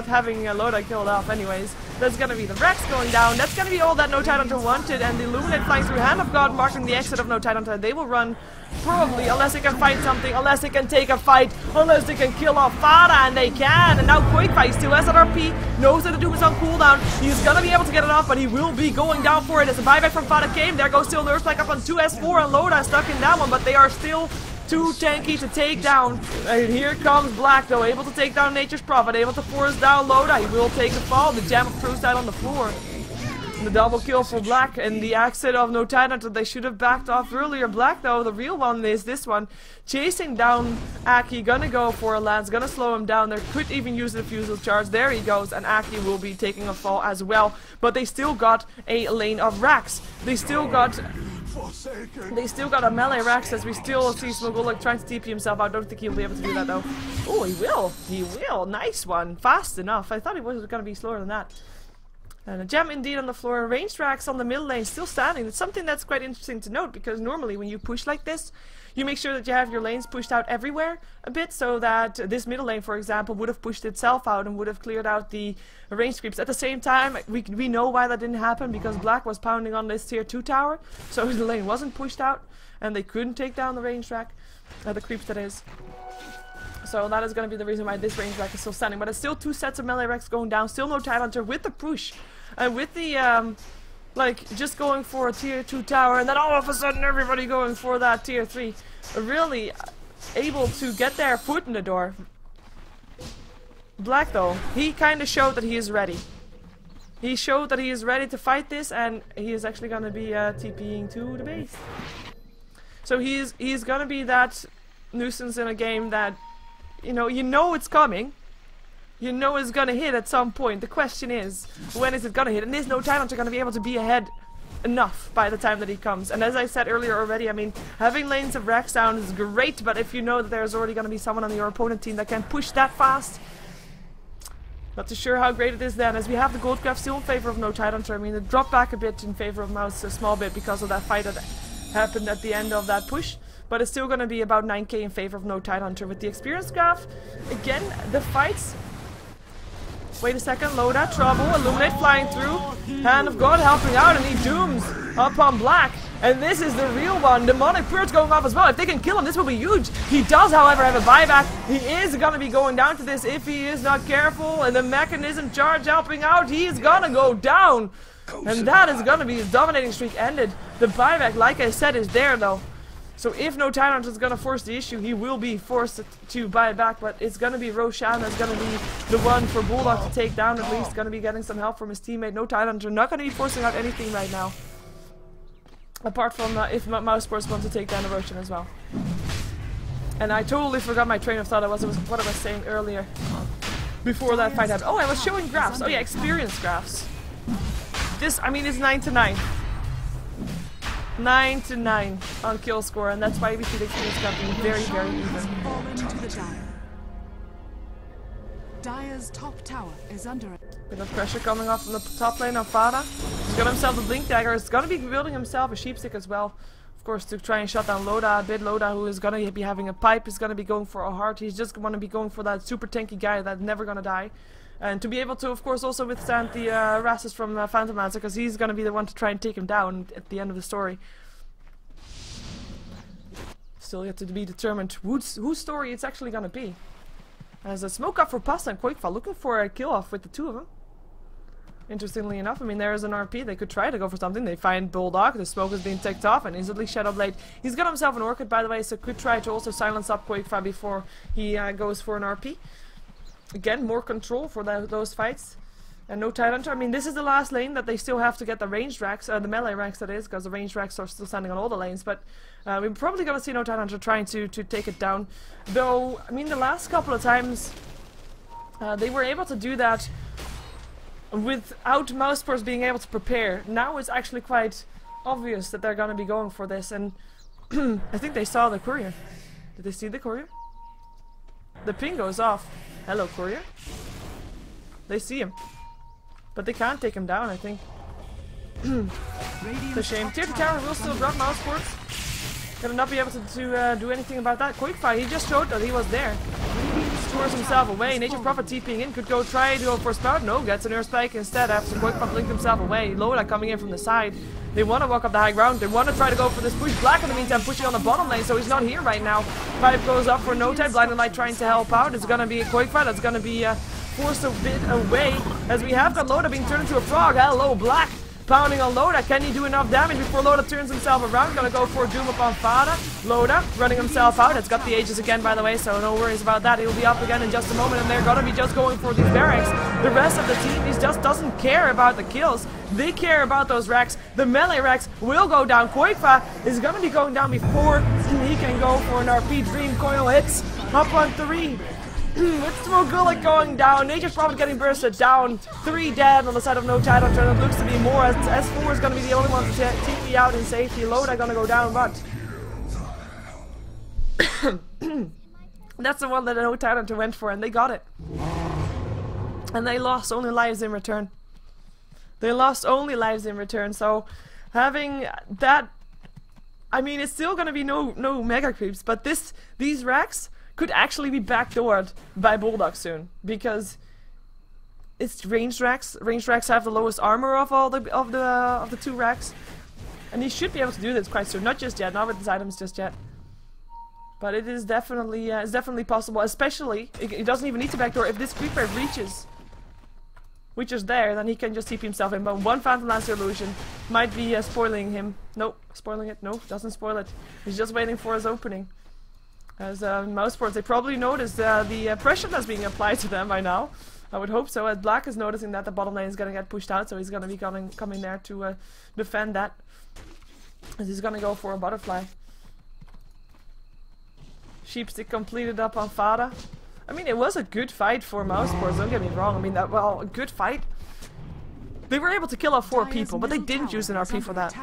having Loda killed off anyways. That's gonna be the Rex going down. That's gonna be all that No Tidehunter wanted, and the Illuminate flying through. Hand of God marking the exit of No Tidehunter. They will run, probably, unless they can fight something, unless they can take a fight, unless they can kill off Farah, and they can. And now Koikfa still has that RP, knows that the Doom is on cooldown. He's gonna be able to get it off, but he will be going down for it as a buyback from Farah came. There goes still the Earthspike up on 2S4, and Loda stuck in that one, but they are still too tanky to take down. And here comes Black though, able to take down Nature's Prophet, able to force down Loda. He will take the fall. The Jam of Truth died on the floor. And the double kill for Black, and the exit of No Tidehunter. They should have backed off earlier. Black though, the real one is this one. Chasing down Aki, gonna go for a lance, gonna slow him down. There could even use the Fusel charge. There he goes, and Aki will be taking a fall as well. But they still got a lane of racks. They still got They still got a melee Rex as we still see Smogolik trying to TP himself out. I don't think he'll be able to do that though. Oh, he will. He will. Nice one. Fast enough. I thought he was going to be slower than that. And a gem indeed on the floor. Ranged racks on the middle lane still standing. It's something that's quite interesting to note because normally when you push like this, you make sure that you have your lanes pushed out everywhere a bit so that this middle lane, for example, would have pushed itself out and would have cleared out the range creeps. At the same time, we know why that didn't happen because Black was pounding on this tier 2 tower, so the lane wasn't pushed out and they couldn't take down the range rack, the creeps that is. So that is going to be the reason why this range rack is still standing. But it's still 2 sets of melee racks going down, still no Tidehunter with the push. And with the, like, just going for a tier 2 tower, and then all of a sudden everybody going for that tier 3. Really able to get their foot in the door. Black, though, he kind of showed that he is ready. He showed that he is ready to fight this, and he is actually going to be TPing to the base. So he's going to be that nuisance in a game that, you know it's coming. You know it's gonna hit at some point. The question is, when is it gonna hit? And there's no Tidehunter gonna be able to be ahead enough by the time that he comes. And as I said earlier already, I mean, having lanes of racks down is great, but if you know that there's already gonna be someone on your opponent team that can push that fast, not too sure how great it is then, as we have the gold graph still in favor of no Tidehunter. I mean, it dropped back a bit in favor of Mouz, a small bit, because of that fight that happened at the end of that push. But it's still gonna be about 9k in favor of no Tidehunter. With the experience graph, again, the fights... Wait a second, Loda, trouble, Illuminate flying through, Hand of God helping out, and he dooms up on Black. And this is the real one, Demonic Purge going off as well. If they can kill him, this will be huge. He does, however, have a buyback. He is gonna be going down to this if he is not careful, and the Mechanism charge helping out, he is gonna go down. And that is gonna be his dominating streak ended. The buyback, like I said, is there though. So if no Tidehunter is going to force the issue, he will be forced to buy it back, but it's going to be Roshan that's going to be the one for Bulldog to take down, at least going to be getting some help from his teammate. No Tidehunter, not going to be forcing out anything right now. Apart from if Mouz Sports wants to take down the Roshan as well. And I totally forgot my train of thought. It was what I was saying earlier. Before that fight happened. Oh, I was showing graphs. Oh yeah, experience graphs. This, I mean, it's 9 to 9. 9 to 9 on kill score, and that's why we see the experience graph being very, very even. Dire's top tower is under it. Bit of pressure coming off from the top lane of Fada. He's got himself the Blink Dagger. He's gonna be building himself a Sheepstick as well. Of course, to try and shut down Loda a bit. Loda, who is gonna be having a pipe, is gonna be going for a heart. He's just gonna be going for that super tanky guy that's never gonna die. And to be able to, of course, also withstand the harasses from Phantom Lancer, because he's going to be the one to try and take him down at the end of the story. Still yet to be determined whose story it's actually going to be. As a smoke up for Pasta and Quakefall, looking for a kill off with the two of them. Interestingly enough, I mean, there is an RP, they could try to go for something. They find Bulldog, the smoke is being ticked off, and instantly Shadowblade. He's got himself an Orchid, by the way, so could try to also silence up Quakefall before he goes for an RP. Again, more control for those fights. And no Tidehunter. I mean, this is the last lane that they still have to get the ranged racks, the melee racks that is, because the ranged racks are still standing on all the lanes. But we're probably going to see no Tidehunter trying to take it down. Though, I mean, the last couple of times they were able to do that without Mouz Sports being able to prepare. Now it's actually quite obvious that they're going to be going for this. And I think they saw the courier. Did they see the courier? The ping goes off. Hello, courier. They see him. But they can't take him down, I think. It's a shame. Tier 2 tower will still drop Mouz Sports. Gonna not be able to do anything about that. Quickfire, he just showed that he was there. Stores himself away. Nature Prophet TPing in. Could try to go for a spout. No, gets an Earth Spike instead after Quickfire blinked himself away. Loda coming in from the side. They want to walk up the high ground. They want to try to go for this push. Black in the meantime pushing on the bottom lane, so he's not here right now. Pipe goes up for no time. Blinding Light trying to help out. It's gonna be a Quickfire that's gonna be forced a bit away, as we have got Loda being turned into a frog. Hello, Black. Pounding on Loda. Can he do enough damage before Loda turns himself around? Gonna go for a Doom upon Fada. Loda running himself out. It's got the Aegis again, by the way, so no worries about that. He'll be up again in just a moment, and they're gonna be just going for these barracks. The rest of the team just doesn't care about the kills. They care about those racks. The melee racks will go down. Koifa is gonna be going down before he can go for an RP. Dream Coil hits up on 3. With Smogullik going down, Nature's Prophet getting bursted down, 3 dead on the side of No Tide Hunter, and it looks to be more as S4 is going to be the only one to TP out in safety. Loda going to go down, but that's the one that No Tide Hunter went for, and they got it. And they lost only lives in return. They lost only lives in return, so having that, I mean, it's still going to be no mega creeps, but these racks could actually be backdoored by Bulldog soon, because it's ranged racks. Ranged racks have the lowest armor of all of the 2 racks, and he should be able to do this quite soon. Not just yet, not with his items just yet, but it is definitely it's definitely possible. Especially, it doesn't even need to backdoor if this creep wave reaches. Which is there, then he can just TP himself in. But one Phantom Lancer illusion might be spoiling him. Nope, spoiling it. No, doesn't spoil it. He's just waiting for his opening. As Mouse Sports, they probably noticed the pressure that's being applied to them by now. I would hope so. As Black is noticing that the bottom lane is going to get pushed out, so he's going to be coming there to defend that. As he's going to go for a butterfly. Sheepstick completed up on Fada. I mean, it was a good fight for Mouse Sports, don't get me wrong. I mean, well, a good fight. They were able to kill off 4 people, but they didn't use an RP for that.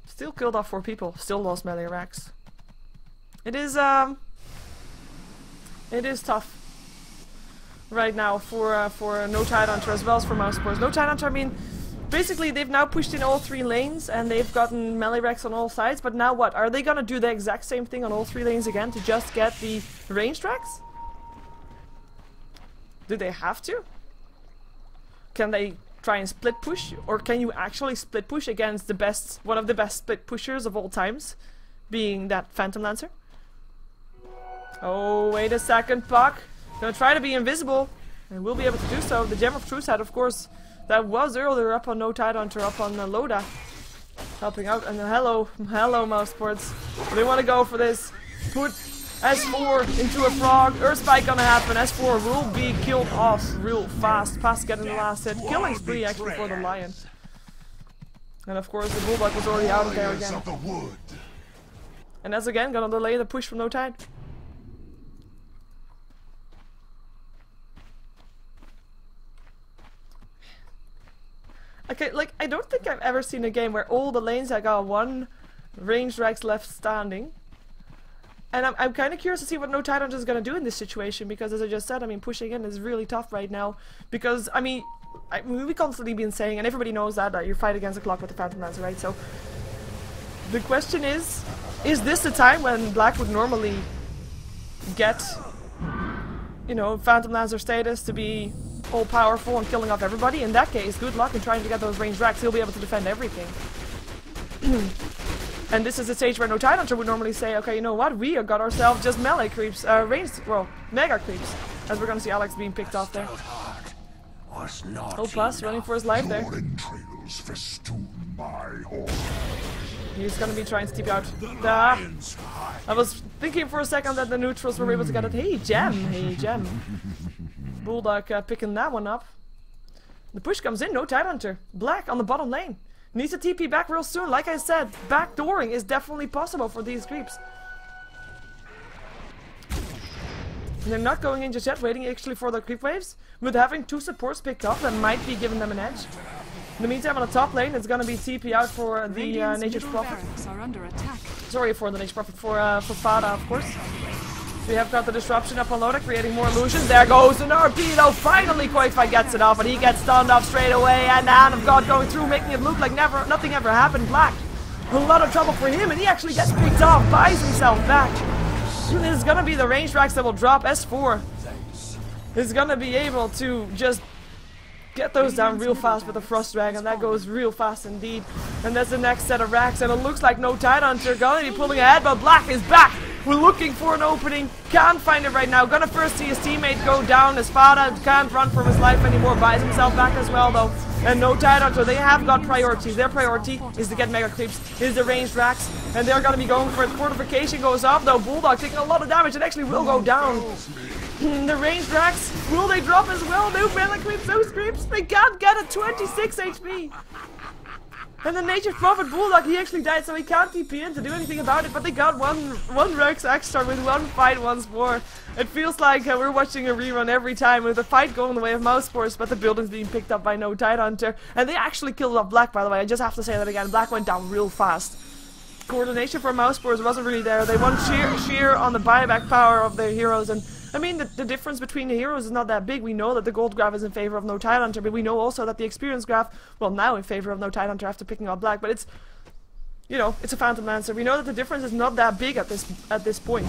Still killed off 4 people, still lost melee racks. It is tough right now for No Tide Hunter as well as for Mouse Sports. No Tide Hunter, I mean, basically, they've now pushed in all 3 lanes, and they've gotten melee racks on all sides, but now what? Are they gonna do the exact same thing on all 3 lanes again to just get the ranged racks? Do they have to? Can they try and split push? Or can you actually split push against the best, one of the best split pushers of all times, being that Phantom Lancer? Oh, wait a second, Puck. Gonna try to be invisible, and will be able to do so. The Gem of Truth had, of course, that was earlier up on No Tide Hunter, up on Loda. Helping out, and hello Mouse Sports. They want to go for this. Put S4 into a frog. Earth Spike gonna happen. S4 will be killed off real fast. Past getting the last hit. Killing spree actually for the Lion. And of course the Bulldog was already out of there again. And that's again gonna delay the push from No Tide. Okay, like, I don't think I've ever seen a game where all the lanes have got 1 ranged racks left standing. And I'm kind of curious to see what No Tide Hunter is going to do in this situation, because as I just said, I mean, pushing in is really tough right now. Because, I mean, we've constantly been saying, and everybody knows that you fight against the clock with the Phantom Lancer, right? So, the question is this the time when Black would normally get, you know, Phantom Lancer status to be all powerful and killing off everybody? In that case, good luck in trying to get those ranged racks. He'll be able to defend everything. And this is a stage where No Tide Hunter would normally say, okay, you know what, we got ourselves just melee creeps, ranged, well, mega creeps. As we're gonna see Alex being picked off there. Oh, Plus running for his life there. He's gonna be trying to TP out. I was thinking for a second that the neutrals were able to get it. Hey, Gem. Bulldog picking that one up. The push comes in, No Tide Hunter. Black on the bottom lane. Needs a TP back real soon. Like I said, backdooring is definitely possible for these creeps. And they're not going in just yet, waiting actually for the creep waves. With having 2 supports picked up, that might be giving them an edge. In the meantime, on the top lane, it's gonna be TP out for the Nature's Prophet. Sorry, for the Nature's Prophet, for Fada, of course. We have got the disruption up on Loda, creating more illusions. There goes an RP though. Finally, Quakefight gets it off, but he gets stunned off straight away. And the Hand of God going through, making it look like nothing ever happened. Black, a lot of trouble for him, and he actually gets picked off, buys himself back. And this is gonna be the range racks that will drop. S4 is gonna be able to just get those down real fast with the Frost Dragon. That goes real fast indeed. And that's the next set of racks, and it looks like No Tide Hunter gonna be pulling ahead, but Black is back. We're looking for an opening. Can't find it right now. Gonna first see his teammate go down. His Fada can't run for his life anymore. Buys himself back as well though. And No Tide Hunter, they have got priorities. Their priority is to get mega creeps, is the ranged racks. And they're gonna be going for it. Fortification goes off though. Bulldog taking a lot of damage. It actually will go down. The ranged racks, will they drop as well? No mega creeps, those creeps. They can't get a 26 HP. And the Nature's Prophet Bulldog, he actually died, so he can't TP in to do anything about it, but they got one Rex extra with one fight once more. It feels like we're watching a rerun every time with a fight going the way of Mouzeport, but the building's being picked up by no Tidehunter. And they actually killed off Black, by the way. I just have to say that again. Black went down real fast. Coordination for Mouzeport wasn't really there. They won sheer on the buyback power of their heroes, and I mean, the difference between the heroes is not that big. We know that the gold graph is in favor of no Tidehunter, but we know also that the experience graph, well, now in favor of no Tidehunter after picking up Black, but it's, you know, it's a Phantom Lancer. We know that the difference is not that big at this point.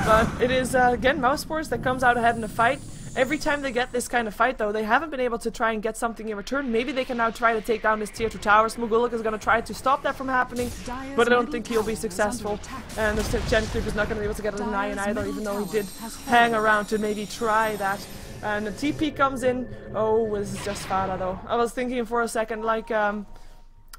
But it is, again, Mouzeport that comes out ahead in the fight. Every time they get this kind of fight, though, they haven't been able to try and get something in return. Maybe they can now try to take down this tier 2 tower. Smugulik is going to try to stop that from happening, but I don't think he'll be successful. And the Gen Creep is not going to be able to get a deny in either, even though he did hang around to maybe try that. And the TP comes in. Oh, this is just Fada, though. I was thinking for a second, like,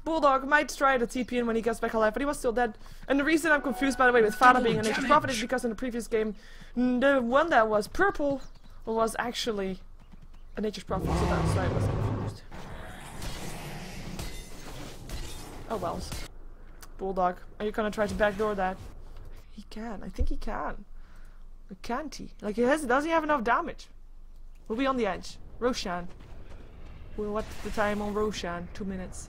Bulldog might try to TP in when he gets back alive, but he was still dead. And the reason I'm confused, by the way, with Fada being a Nature's Prophet is because in the previous game, the one that was purple was actually a Nature's Prophet, so that's why I was confused. Oh well. Bulldog, are you gonna try to backdoor that? He can, I think he can. But can't he? Like, does he have enough damage? We'll be on the edge. Roshan. Well, what's the time on Roshan? 2 minutes.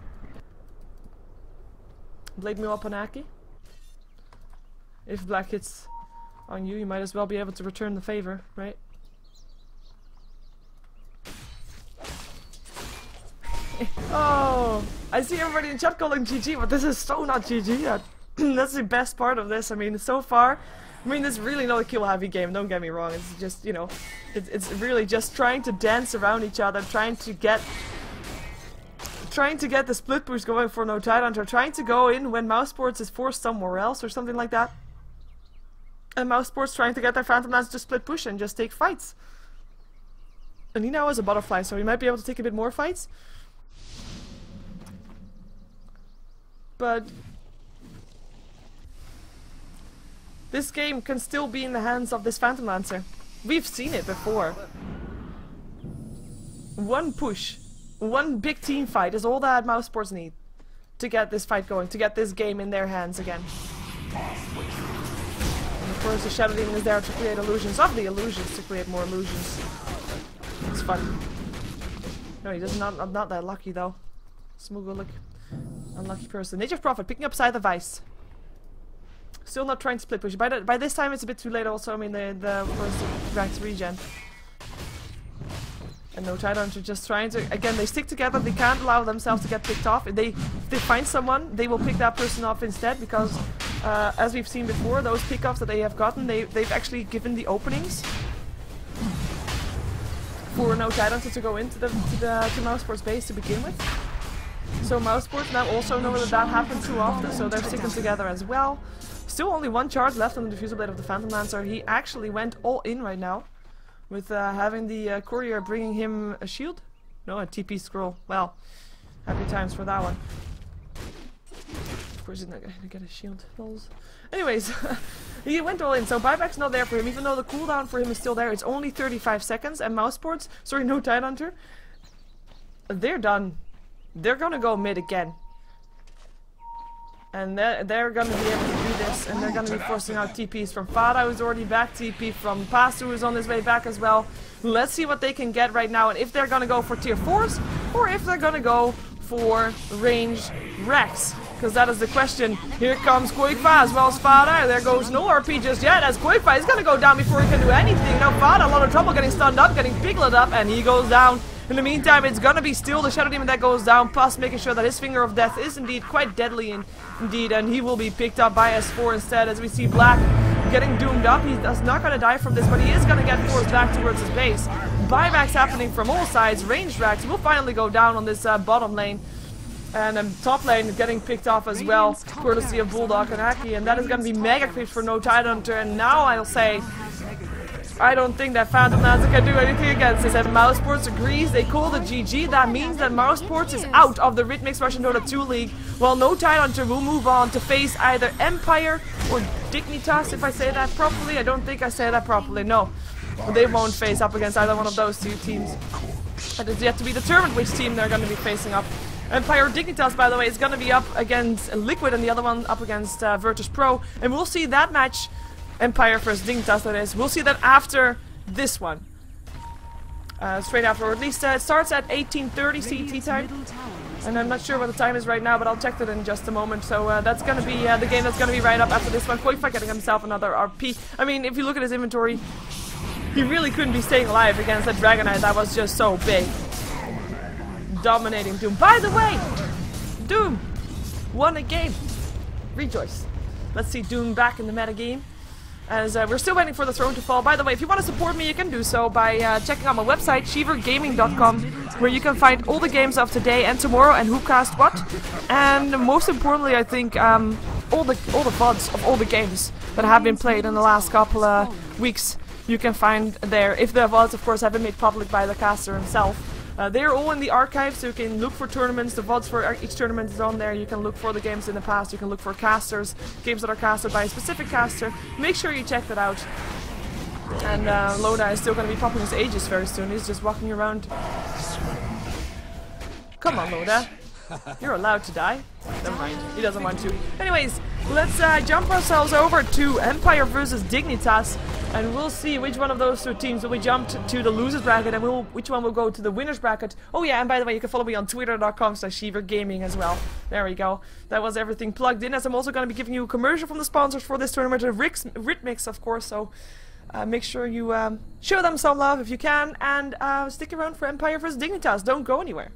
Blade Mail up on Aki. If Black hits on you, you might as well be able to return the favor, right? Oh, I see everybody in chat calling GG, but this is so not GG yet. That's the best part of this. I mean, so far, I mean, it's really not a kill-heavy game, don't get me wrong. It's just, you know, it's really just trying to dance around each other, trying to get the split push going for no Tidehunter, trying to go in when Mouzeport is forced somewhere else or something like that. And Mousesport's trying to get their Phantom Lance to split push and just take fights. And he now has a butterfly, so he might be able to take a bit more fights. But this game can still be in the hands of this Phantom Lancer. We've seen it before. One push, one big team fight is all that Mousesports need to get this fight going, to get this game in their hands again. And of course the Shadow Demon is there to create illusions of the illusions, to create more illusions. It's fun. No, he does not that lucky though. Smugulik. Unlucky person. Nature's Prophet picking up Scythe of Ice. Still not trying to split push. By this time it's a bit too late also. I mean the first ranked regen. And no Tidehunter just trying to, again, they stick together, they can't allow themselves to get picked off. If they find someone, they will pick that person off instead, because as we've seen before, those pickoffs that they have gotten, they've actually given the openings for no Tidehunter to go into to Mousesport's base to begin with. So Mouzeport now also know that that happens too often, so they're sticking together as well. Still only one charge left on the Diffusal Blade of the Phantom Lancer. He actually went all in right now, with having the courier bringing him a shield? No, a TP scroll. Well, happy times for that one. Of course he's not gonna get a shield. Anyways, he went all in, so buyback's not there for him, even though the cooldown for him is still there. It's only 35 seconds, and Mousesports, sorry, no Tidehunter, they're done. They're gonna go mid again. And they're gonna be able to do this, and they're gonna be forcing out TPs from Fada, who's already back, TP from Pastu, who's on his way back as well. Let's see what they can get right now, and if they're gonna go for tier 4s, or if they're gonna go for ranged Rex. Because that is the question. Here comes Quakefa as well as Fada. There goes no RP just yet, as Quakefa is gonna go down before he can do anything. Now Fada, a lot of trouble getting stunned up, getting Piglet up, and he goes down. In the meantime, it's gonna be still the Shadow Demon that goes down, plus making sure that his Finger of Death is indeed quite deadly indeed, and he will be picked up by S4 instead, as we see Black getting doomed up. He is not gonna die from this, but he is gonna get forced back towards his base. Buybacks happening from all sides, ranged racks will finally go down on this bottom lane. And top lane getting picked off as well, courtesy of Bulldog and Aki, and that is gonna be mega creeps for no Tidehunter, and now I'll say, I don't think that Phantom Lancer can do anything against this. And Mousesports agrees, they call the GG. That means that Mousesports is out of the Ritmix Russian Dota 2 League, while no Tidehunter will move on to face either Empire or Dignitas, if I say that properly. I don't think I say that properly, no. They won't face up against either one of those two teams. It is yet to be determined which team they're going to be facing up. Empire Dignitas, by the way, is going to be up against Liquid and the other one up against Virtus Pro. And we'll see that match, Empire versus Dignitas that is, we'll see that after this one. Straight after, or at least it starts at 18:30 CT time. And I'm not sure what the time is right now, but I'll check that in just a moment. So that's going to be the game that's going to be right up after this one. Koifa getting himself another RP. I mean, if you look at his inventory, he really couldn't be staying alive against that Dragonite that was just so big. Dominating Doom. By the way, Doom won a game. Rejoice. Let's see Doom back in the meta game. As we're still waiting for the throne to fall. By the way, if you want to support me, you can do so by checking out my website, SheeverGaming.com, where you can find all the games of today and tomorrow and who cast what. And most importantly, I think all the VODs of all the games that have been played in the last couple of weeks, you can find there. If the VODs, of course, have been made public by the caster himself. They're all in the archive, so you can look for tournaments. The VODs for each tournament is on there. You can look for the games in the past. You can look for casters, games that are casted by a specific caster. Make sure you check that out. And Loda is still going to be popping his Aegis very soon. He's just walking around. Come on, Loda. You're allowed to die. Never mind. He doesn't want to. Anyways, let's jump ourselves over to Empire versus Dignitas. And we'll see which one of those two teams will be jumped to the losers bracket and which one will go to the winners bracket. Oh yeah, and by the way, you can follow me on twitter.com/SheeverGaming as well. There we go. That was everything plugged in, as I'm also going to be giving you a commercial from the sponsors for this tournament, Ritmix, of course. So make sure you show them some love if you can, and stick around for Empire vs Dignitas. Don't go anywhere.